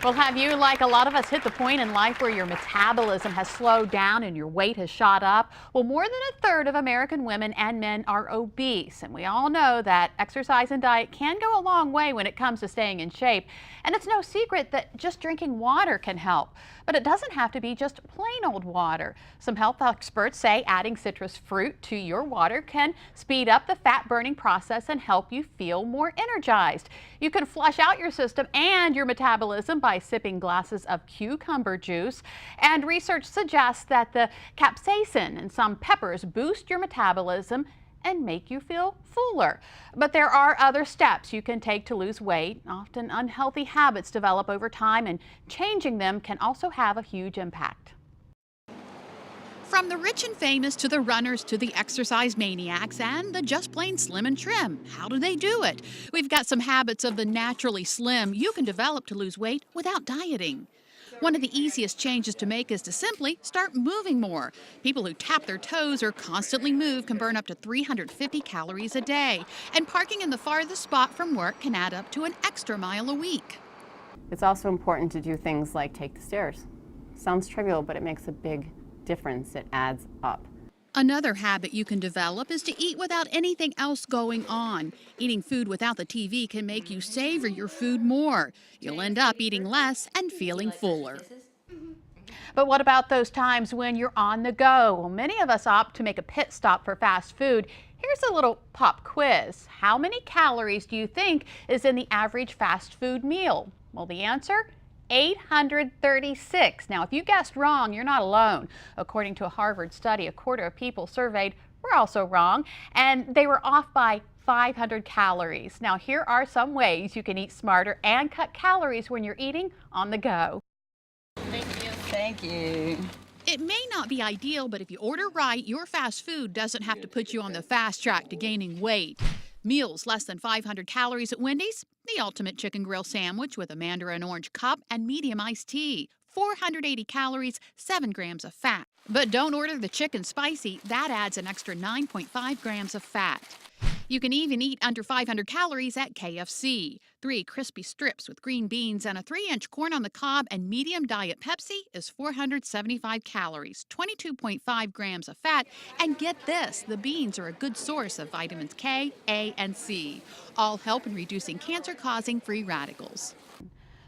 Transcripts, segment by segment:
Well, have you, like a lot of us, hit the point in life where your metabolism has slowed down and your weight has shot up? Well, more than a third of American women and men are obese, and we all know that exercise and diet can go a long way when it comes to staying in shape. And it's no secret that just drinking water can help, but it doesn't have to be just plain old water. Some health experts say adding citrus fruit to your water can speed up the fat burning process and help you feel more energized. You can flush out your system and your metabolism by sipping glasses of cucumber juice. And research suggests that the capsaicin in some peppers boost your metabolism and make you feel fuller. But there are other steps you can take to lose weight. Often unhealthy habits develop over time, and changing them can also have a huge impact. From the rich and famous to the runners to the exercise maniacs and the just plain slim and trim. How do they do it? We've got some habits of the naturally slim you can develop to lose weight without dieting. One of the easiest changes to make is to simply start moving more. People who tap their toes or constantly move can burn up to 350 calories a day. And parking in the farthest spot from work can add up to an extra mile a week. It's also important to do things like take the stairs. Sounds trivial, but it makes a big difference. It adds up. Another habit you can develop is to eat without anything else going on. Eating food without the TV can make you savor your food more. You'll end up eating less and feeling fuller. But what about those times when you're on the go? Well, many of us opt to make a pit stop for fast food. Here's a little pop quiz. How many calories do you think is in the average fast food meal? Well, the answer? 836. Now, if you guessed wrong, you're not alone. According to a Harvard study, a quarter of people surveyed were also wrong, and they were off by 500 calories. Now, here are some ways you can eat smarter and cut calories when you're eating on the go. Thank you. Thank you. It may not be ideal, but if you order right, your fast food doesn't have to put you on the fast track to gaining weight. Meals less than 500 calories at Wendy's. The ultimate chicken grill sandwich with a mandarin orange cup and medium iced tea. 480 calories, 7 grams of fat. But don't order the chicken spicy. That adds an extra 9.5 grams of fat. You can even eat under 500 calories at KFC. 3 crispy strips with green beans and a 3-inch corn on the cob and medium diet Pepsi is 475 calories, 22.5 grams of fat. And get this, the beans are a good source of vitamins K, A, and C. All help in reducing cancer-causing free radicals.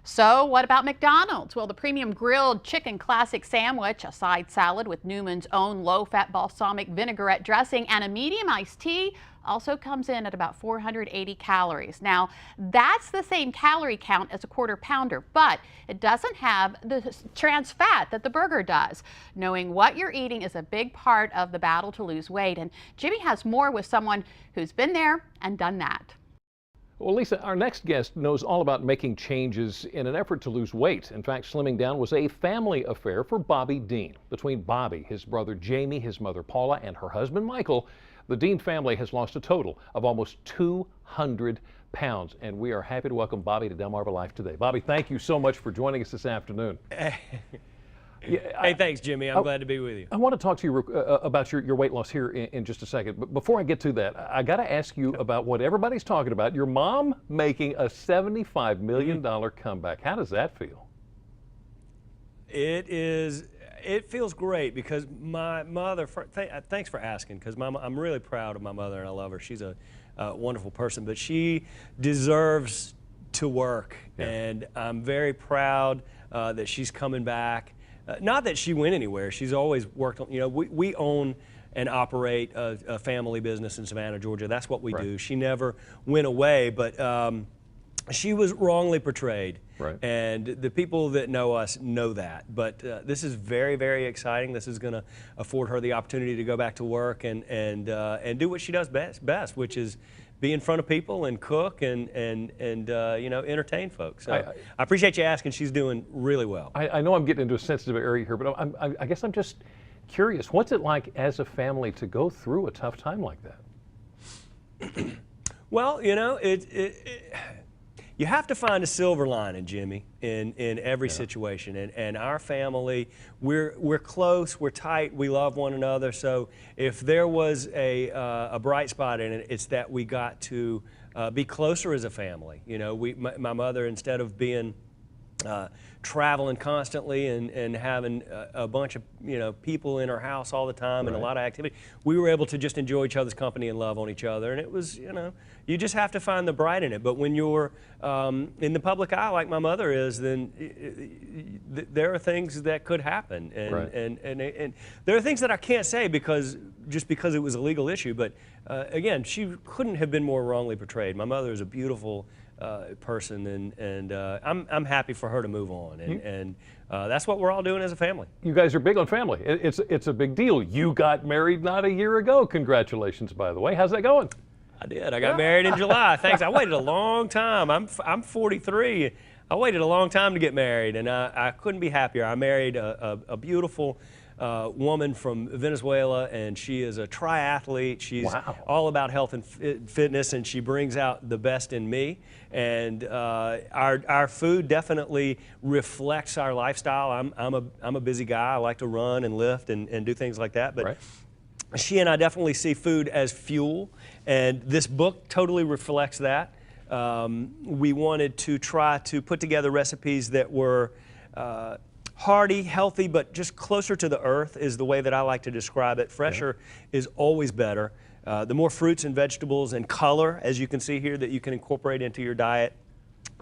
So what about McDonald's? Well, the premium grilled chicken classic sandwich, a side salad with Newman's own low-fat balsamic vinaigrette dressing, and a medium iced tea also comes in at about 480 calories. Now, that's the same calorie count as a quarter pounder, but it doesn't have the trans fat that the burger does. Knowing what you're eating is a big part of the battle to lose weight, and Jimmy has more with someone who's been there and done that. Well, Lisa, our next guest knows all about making changes in an effort to lose weight. In fact, slimming down was a family affair for Bobby Deen. Between Bobby, his brother Jamie, his mother Paula, and her husband Michael, the Deen family has lost a total of almost 200 pounds. And we are happy to welcome Bobby to Delmarva Life today. Bobby, thank you so much for joining us this afternoon. Hey, thanks, Jimmy. I'm glad to be with you. I want to talk to you about your weight loss here in just a second. But before I get to that, I got to ask you about what everybody's talking about. Your mom making a $75 million comeback. How does that feel? It feels great because my mother, thanks for asking, because I'm really proud of my mother and I love her. She's a wonderful person, but she deserves to work. Yeah. And I'm very proud that she's coming back. Not that she went anywhere. She's always worked on, we own and operate a family business in Savannah, Georgia. That's what we do. She never went away, but she was wrongly portrayed. Right. And the people that know us know that. But this is very, very exciting. This is going to afford her the opportunity to go back to work and do what she does best, which is be in front of people and cook and entertain folks. So I appreciate you asking. She's doing really well. I know I'm getting into a sensitive area here, but I guess I'm just curious. What's it like as a family to go through a tough time like that? Well, you have to find a silver lining, Jimmy, in every situation. And our family, we're close, we're tight, we love one another. So if there was a bright spot in it, it's that we got to be closer as a family. My mother, instead of being traveling constantly and having a bunch of people in our house all the time and a lot of activity, we were able to just enjoy each other's company and love on each other. And it was, you just have to find the bright in it. But when you're in the public eye like my mother is, then there are things that could happen, and there are things that I can't say because it was a legal issue. But again, she couldn't have been more wrongly portrayed. My mother is a beautiful person, and I'm happy for her to move on, and that's what we're all doing as a family. You guys are big on family. It's a big deal. You got married not a year ago. Congratulations, by the way. How's that going? I did. I got married in July. Thanks. I waited a long time. I'm 43. I waited a long time to get married, and I couldn't be happier. I married a beautiful woman from Venezuela, and she is a triathlete. She's all about health and fitness, and she brings out the best in me. And our food definitely reflects our lifestyle. I'm a busy guy. I like to run and lift and do things like that. But she and I definitely see food as fuel, and this book totally reflects that. We wanted to try to put together recipes that were hearty, healthy, but just closer to the earth is the way that I like to describe it. Fresher is always better. The more fruits and vegetables and color, as you can see here, that you can incorporate into your diet,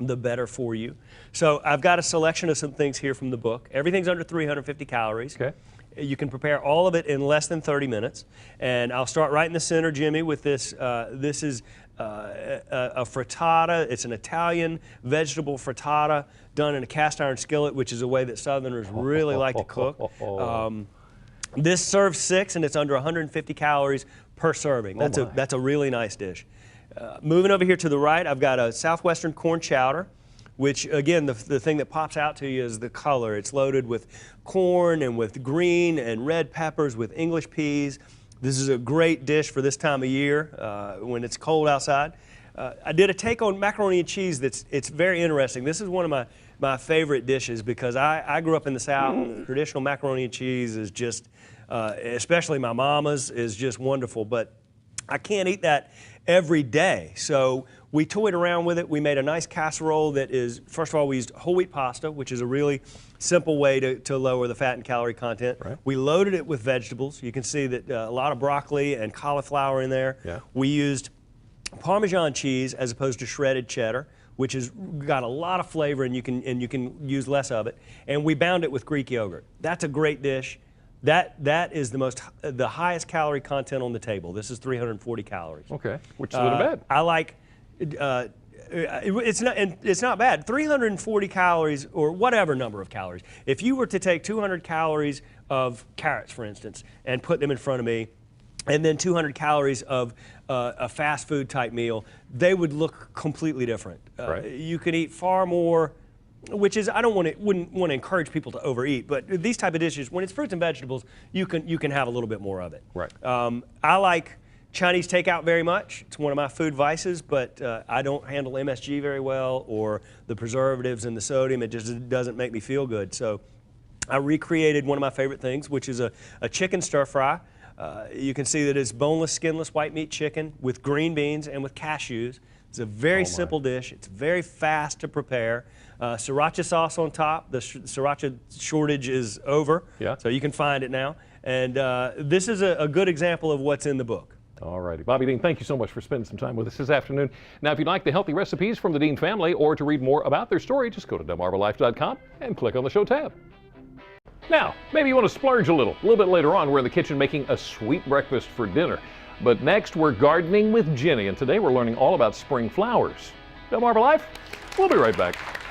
the better for you. So I've got a selection of some things here from the book. Everything's under 350 calories. Okay. You can prepare all of it in less than 30 minutes. And I'll start right in the center, Jimmy, with this. This is a frittata. It's an Italian vegetable frittata done in a cast iron skillet, which is a way that Southerners really like to cook. This serves 6, and it's under 150 calories per serving. That's a really nice dish. Moving over here to the right, I've got a Southwestern corn chowder, which, again, the thing that pops out to you is the color. It's loaded with corn and with green and red peppers with English peas. This is a great dish for this time of year when it's cold outside. I did a take on macaroni and cheese it's very interesting. This is one of my favorite dishes because I grew up in the South. Traditional macaroni and cheese is just, especially my mama's, is just wonderful. But I can't eat that every day. So we toyed around with it. We made a nice casserole that is, first of all, we used whole wheat pasta, which is a really simple way to lower the fat and calorie content. We loaded it with vegetables. You can see that a lot of broccoli and cauliflower in there. We used Parmesan cheese as opposed to shredded cheddar, which has got a lot of flavor, and you can use less of it. And we bound it with Greek yogurt. That's a great dish. That is the highest calorie content on the table. This is 340 calories. Okay, which isn't bad. I like. It's not bad. 340 calories, or whatever number of calories. If you were to take 200 calories of carrots, for instance, and put them in front of me, and then 200 calories of a fast food type meal, they would look completely different. You can eat far more, which is, wouldn't want to encourage people to overeat, but these type of dishes, when it's fruits and vegetables, you can have a little bit more of it. I like Chinese takeout very much. It's one of my food vices, but I don't handle MSG very well, or the preservatives and the sodium. It just doesn't make me feel good. So I recreated one of my favorite things, which is a chicken stir fry. You can see that it's boneless, skinless white meat chicken with green beans and with cashews. It's a very simple dish. It's very fast to prepare. Sriracha sauce on top. The sriracha shortage is over, so you can find it now. And this is a good example of what's in the book. All righty. Bobby Deen, thank you so much for spending some time with us this afternoon. Now, if you'd like the healthy recipes from the Deen family or to read more about their story, just go to DelmarvaLife.com and click on the show tab. Now, maybe you want to splurge a little bit later on. We're in the kitchen making a sweet breakfast for dinner. But next, we're gardening with Jenny, and today we're learning all about spring flowers. Delmarva Life, we'll be right back.